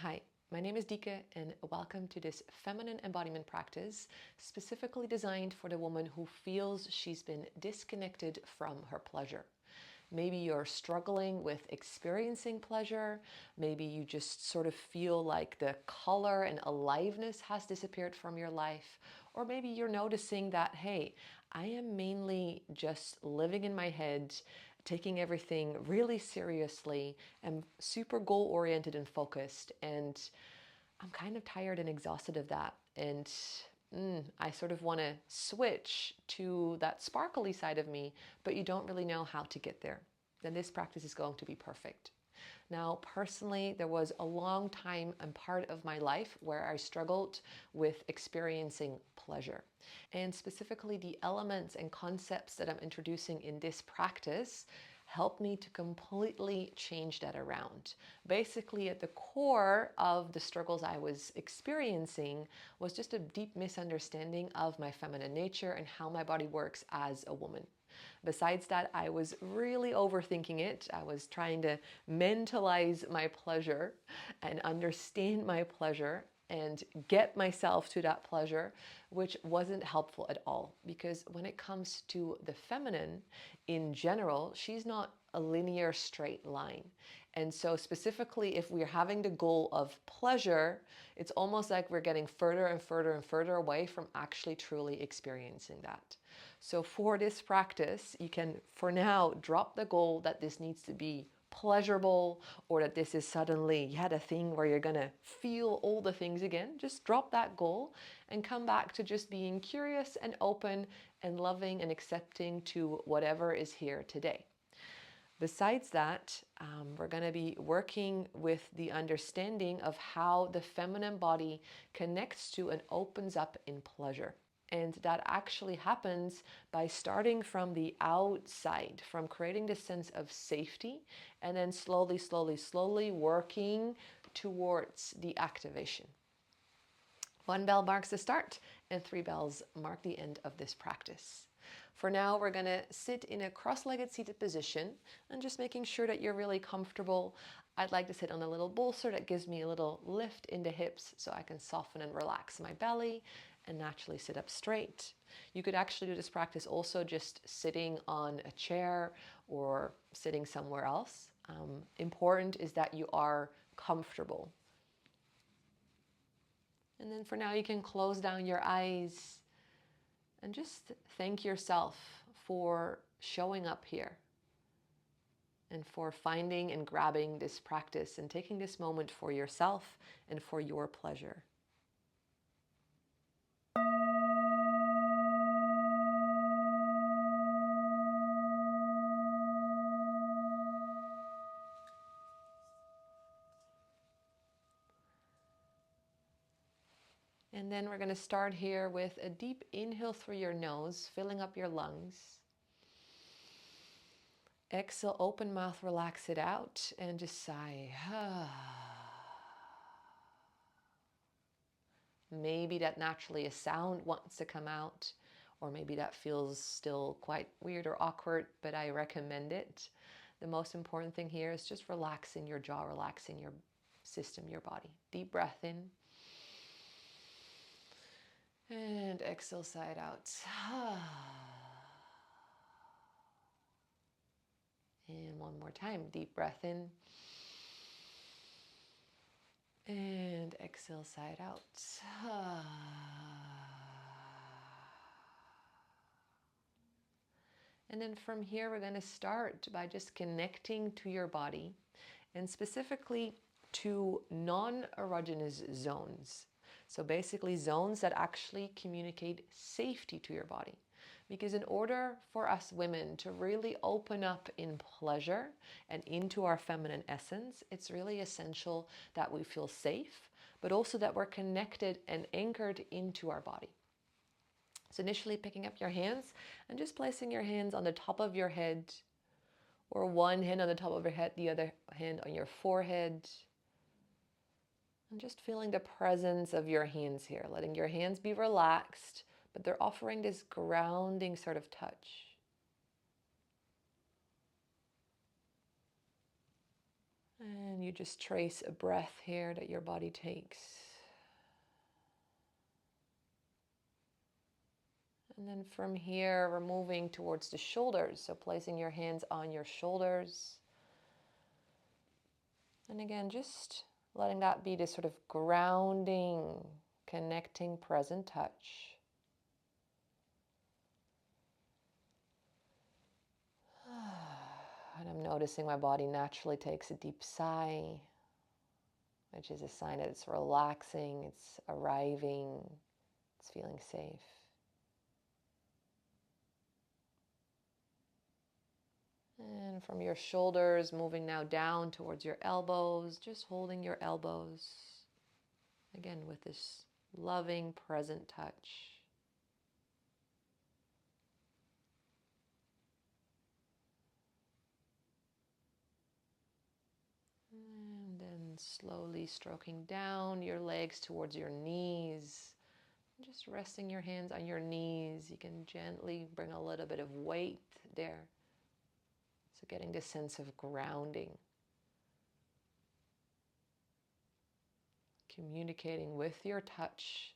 Hi, my name is Dike and welcome to this Feminine Embodiment Practice specifically designed for the woman who feels she's been disconnected from her pleasure. Maybe you're struggling with experiencing pleasure. Maybe you just sort of feel like the color and aliveness has disappeared from your life. Or maybe you're noticing that, hey, I am mainly just living in my head, taking everything really seriously. I'm super goal oriented and focused, and I'm kind of tired and exhausted of that. And I sort of want to switch to that sparkly side of me, but you don't really know how to get there. Then this practice is going to be perfect. Now, personally, there was a long time and part of my life where I struggled with experiencing pleasure. And specifically, the elements and concepts that I'm introducing in this practice helped me to completely change that around. Basically, at the core of the struggles I was experiencing was just a deep misunderstanding of my feminine nature and how my body works as a woman. Besides that, I was really overthinking it. I was trying to mentalize my pleasure and understand my pleasure and get myself to that pleasure, which wasn't helpful at all. Because when it comes to the feminine in general, she's not a linear straight line. And so specifically, if we're having the goal of pleasure, it's almost like we're getting further and further and further away from actually truly experiencing that. So for this practice, you can, for now, drop the goal that this needs to be pleasurable or that this is suddenly you had a thing where you're going to feel all the things again. Just drop that goal and come back to just being curious and open and loving and accepting to whatever is here today. Besides that, we're going to be working with the understanding of how the feminine body connects to and opens up in pleasure. And that actually happens by starting from the outside, from creating this sense of safety, and then slowly, slowly, slowly working towards the activation. 1 bell marks the start, and 3 bells mark the end of this practice. For now, we're going to sit in a cross-legged seated position and just making sure that you're really comfortable. I'd like to sit on a little bolster that gives me a little lift in the hips so I can soften and relax my belly and naturally sit up straight. You could actually do this practice also just sitting on a chair or sitting somewhere else. Important is that you are comfortable. And then for now, you can close down your eyes and just thank yourself for showing up here and for finding and grabbing this practice and taking this moment for yourself and for your pleasure. And then we're going to start here with a deep inhale through your nose, filling up your lungs. Exhale, open mouth, relax it out, and just sigh. Maybe that naturally a sound wants to come out, or maybe that feels still quite weird or awkward, but I recommend it. The most important thing here is just relaxing your jaw, relaxing your system, your body. Deep breath in. And exhale, side out. And one more time, deep breath in. And exhale, side out. And then from here, we're going to start by just connecting to your body and specifically to non-erogenous zones. So basically zones that actually communicate safety to your body. Because in order for us women to really open up in pleasure and into our feminine essence, it's really essential that we feel safe, but also that we're connected and anchored into our body. So initially picking up your hands and just placing your hands on the top of your head, or one hand on the top of your head, the other hand on your forehead. And just feeling the presence of your hands here, letting your hands be relaxed, but they're offering this grounding sort of touch. And you just trace a breath here that your body takes. And then from here, we're moving towards the shoulders. So placing your hands on your shoulders. And again, just letting that be this sort of grounding, connecting, present touch. And I'm noticing my body naturally takes a deep sigh, which is a sign that it's relaxing, it's arriving, it's feeling safe. And from your shoulders, moving now down towards your elbows, just holding your elbows. Again, with this loving, present touch. And then slowly stroking down your legs towards your knees. Just resting your hands on your knees. You can gently bring a little bit of weight there. So getting this sense of grounding. Communicating with your touch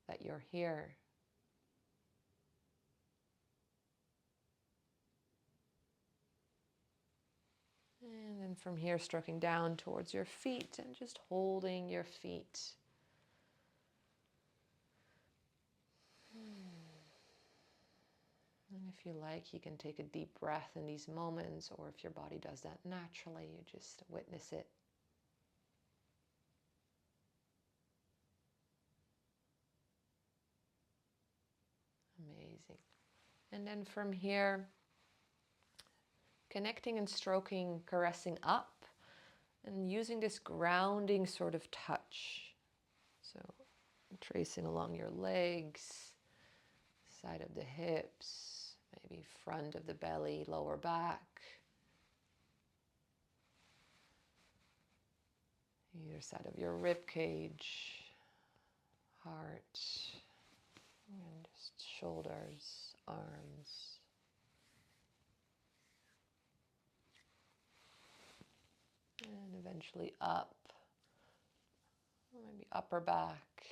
that you're here. And then from here, stroking down towards your feet and just holding your feet. And if you like, you can take a deep breath in these moments, or if your body does that naturally, you just witness it. Amazing. And then from here, connecting and stroking, caressing up, and using this grounding sort of touch. So tracing along your legs, side of the hips, maybe front of the belly, lower back. Either side of your rib cage, heart, and just shoulders, arms. And eventually up, maybe upper back,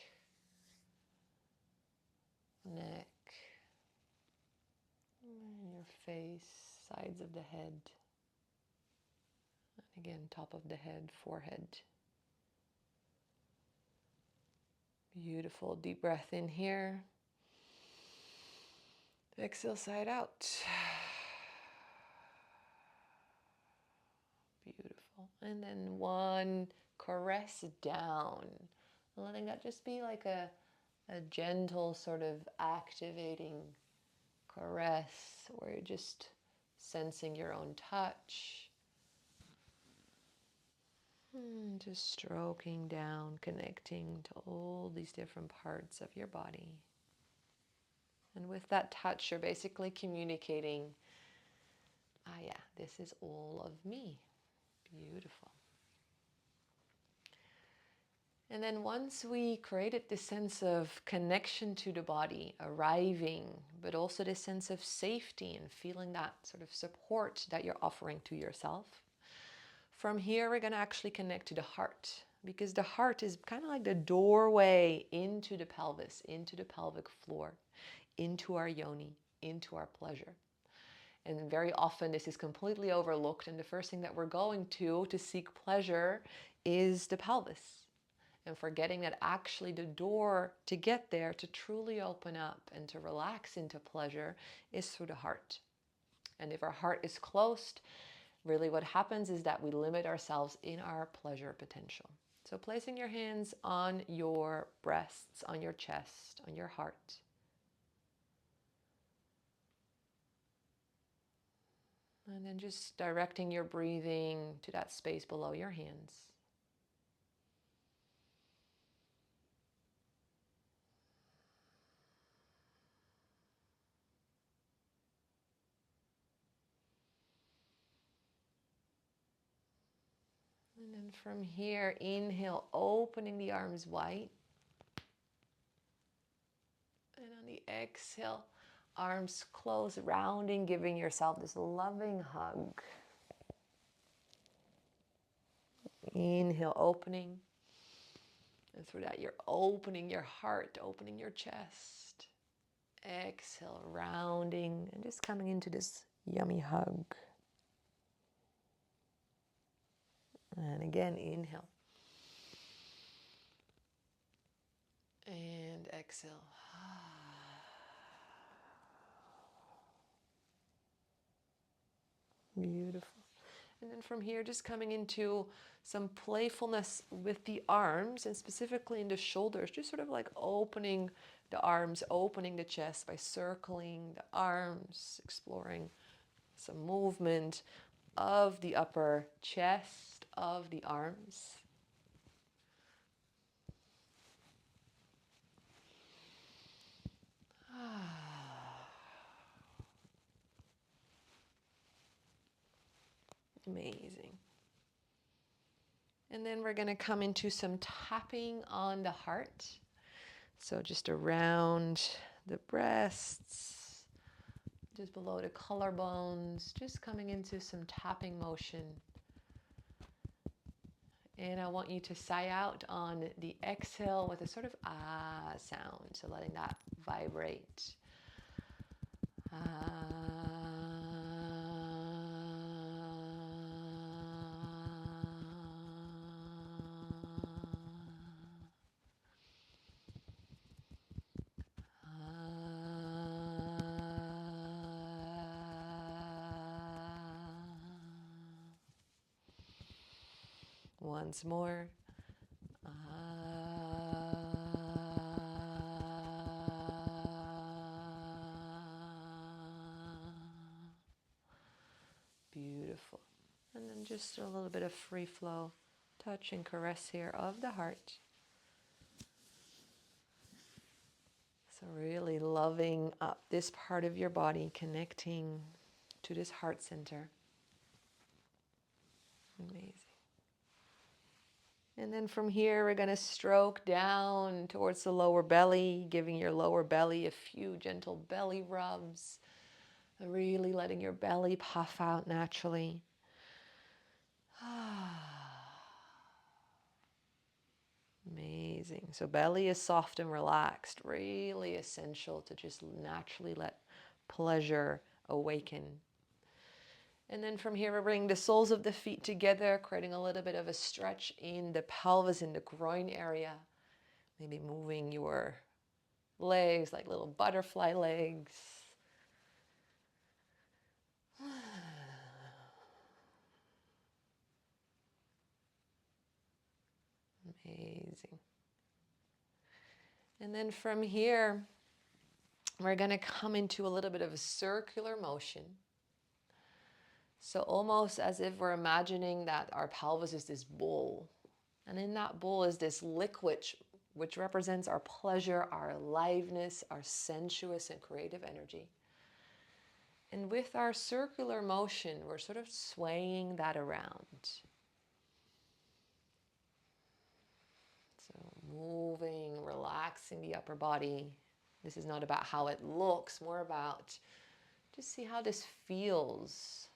neck, and your face, sides of the head. And again, top of the head, forehead. Beautiful. Deep breath in here. Exhale, side out. Beautiful. And then one caress down. Letting that just be like a gentle sort of activating caress where you're just sensing your own touch. And just stroking down, connecting to all these different parts of your body. And with that touch, you're basically communicating, yeah, this is all of me. Beautiful. And then once we created this sense of connection to the body, arriving, but also this sense of safety and feeling that sort of support that you're offering to yourself, from here we're going to actually connect to the heart, because the heart is kind of like the doorway into the pelvis, into the pelvic floor, into our yoni, into our pleasure. And very often this is completely overlooked, and the first thing that we're going to seek pleasure is the pelvis. And forgetting that actually the door to get there, to truly open up and to relax into pleasure, is through the heart. And if our heart is closed, really what happens is that we limit ourselves in our pleasure potential. So placing your hands on your breasts, on your chest, on your heart. And then just directing your breathing to that space below your hands. And then from here, inhale, opening the arms wide. And on the exhale, arms close, rounding, giving yourself this loving hug. Inhale, opening. And through that, you're opening your heart, opening your chest. Exhale, rounding, and just coming into this yummy hug. And again, inhale. And exhale. Beautiful. And then from here, just coming into some playfulness with the arms and specifically in the shoulders, just sort of like opening the arms, opening the chest by circling the arms, exploring some movement of the upper chest, of the arms. Amazing. And then we're going to come into some tapping on the heart. So just around the breasts, just below the collarbones, just coming into some tapping motion. And I want you to sigh out on the exhale with a sort of ah sound. So letting that vibrate. Ah. Once more. Beautiful. And then just a little bit of free flow, touch and caress here of the heart. So really loving up this part of your body, connecting to this heart center. Amazing. And then from here, we're going to stroke down towards the lower belly, giving your lower belly a few gentle belly rubs, really letting your belly puff out naturally. Amazing. So belly is soft and relaxed, really essential to just naturally let pleasure awaken. And then from here, we're bringing the soles of the feet together, creating a little bit of a stretch in the pelvis, in the groin area. Maybe moving your legs like little butterfly legs. Amazing. And then from here, we're going to come into a little bit of a circular motion. So almost as if we're imagining that our pelvis is this bowl. And in that bowl is this liquid, which represents our pleasure, our aliveness, our sensuous and creative energy. And with our circular motion, we're sort of swaying that around. So moving, relaxing the upper body. This is not about how it looks, more about just see how this feels.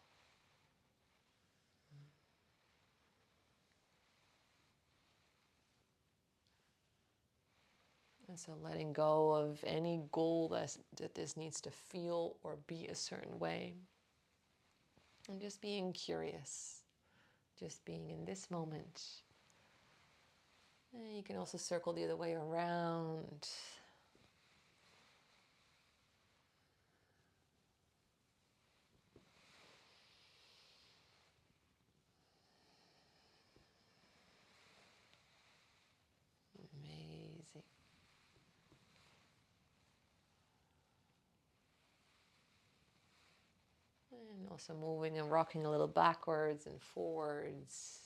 And so letting go of any goal that this needs to feel or be a certain way. And just being curious. Just being in this moment. And you can also circle the other way around. Amazing. And also moving and rocking a little backwards and forwards.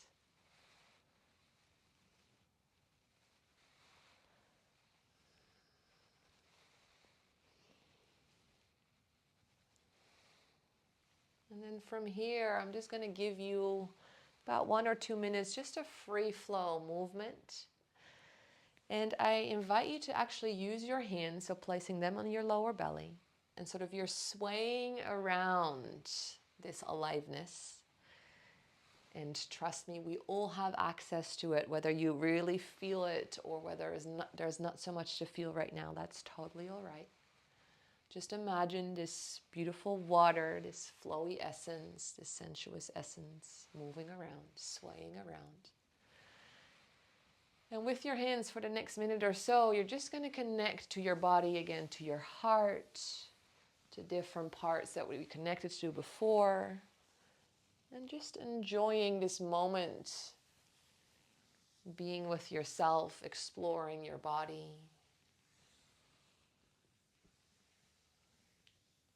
And then from here, I'm just going to give you about 1 or 2 minutes, just a free flow movement. And I invite you to actually use your hands, so placing them on your lower belly, and sort of you're swaying around this aliveness. And trust me, we all have access to it, whether you really feel it or whether there's not so much to feel right now. That's totally all right. Just imagine this beautiful water, this flowy essence, this sensuous essence moving around, swaying around. And with your hands for the next minute or so, you're just going to connect to your body again, to your heart, to different parts that we connected to before. And just enjoying this moment, being with yourself, exploring your body.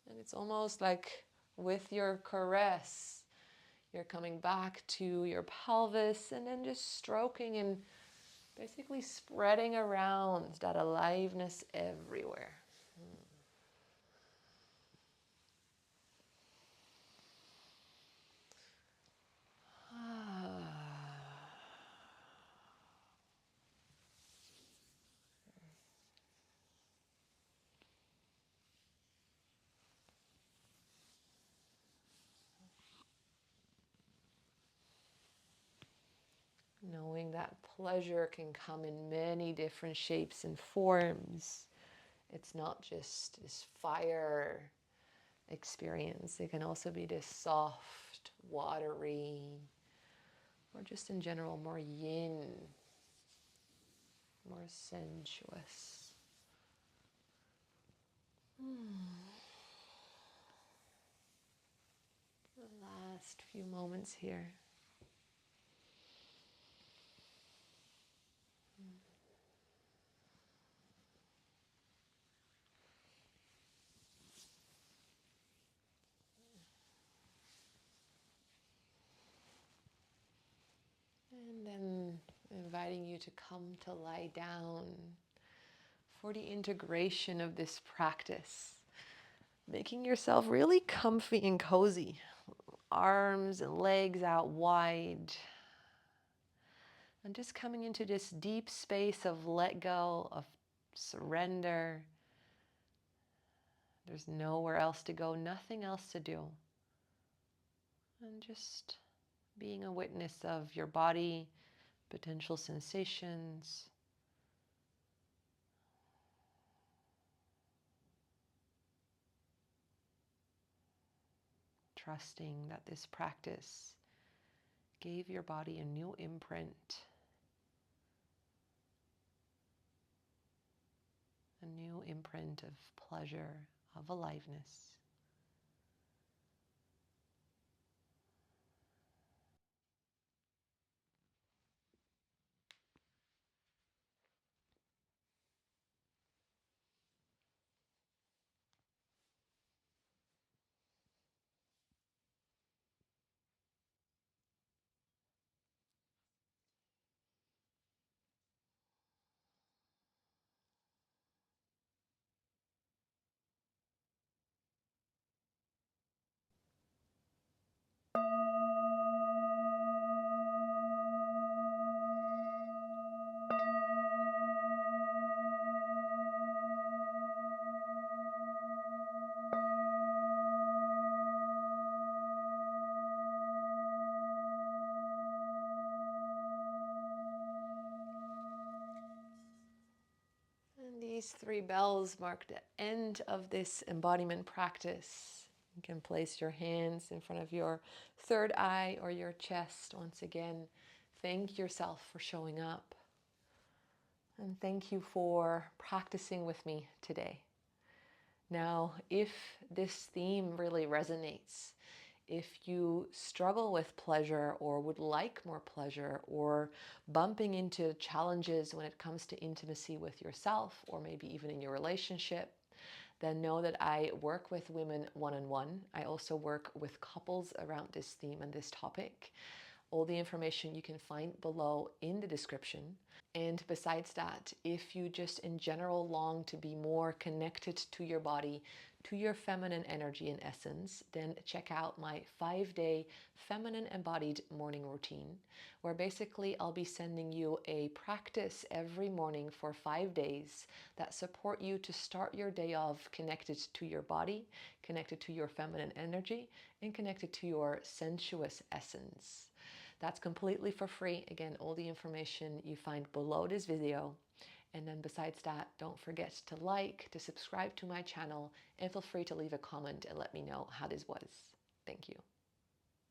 And it's almost like with your caress, you're coming back to your pelvis and then just stroking and basically spreading around that aliveness everywhere. Knowing that pleasure can come in many different shapes and forms. It's not just this fire experience. It can also be this soft, watery, or just in general more yin, more sensuous. The last few moments here. And then inviting you to come to lie down for the integration of this practice. Making yourself really comfy and cozy. Arms and legs out wide. And just coming into this deep space of let go, of surrender. There's nowhere else to go, nothing else to do. And just being a witness of your body, potential sensations. Trusting that this practice gave your body a new imprint, a new imprint of pleasure, of aliveness. These 3 bells mark the end of this embodiment practice. You can place your hands in front of your third eye or your chest. Once again, thank yourself for showing up. And thank you for practicing with me today. Now, if this theme really resonates, if you struggle with pleasure or would like more pleasure or bumping into challenges when it comes to intimacy with yourself or maybe even in your relationship, then know that I work with women one-on-one. I also work with couples around this theme and this topic. All the information you can find below in the description. And besides that, if you just in general long to be more connected to your body, to your feminine energy and essence, then check out my 5-day feminine embodied morning routine, where basically I'll be sending you a practice every morning for 5 days that support you to start your day off connected to your body, connected to your feminine energy, and connected to your sensuous essence. That's completely for free. Again, all the information you find below this video. And then besides that, don't forget to like, to subscribe to my channel, and feel free to leave a comment and let me know how this was. Thank you.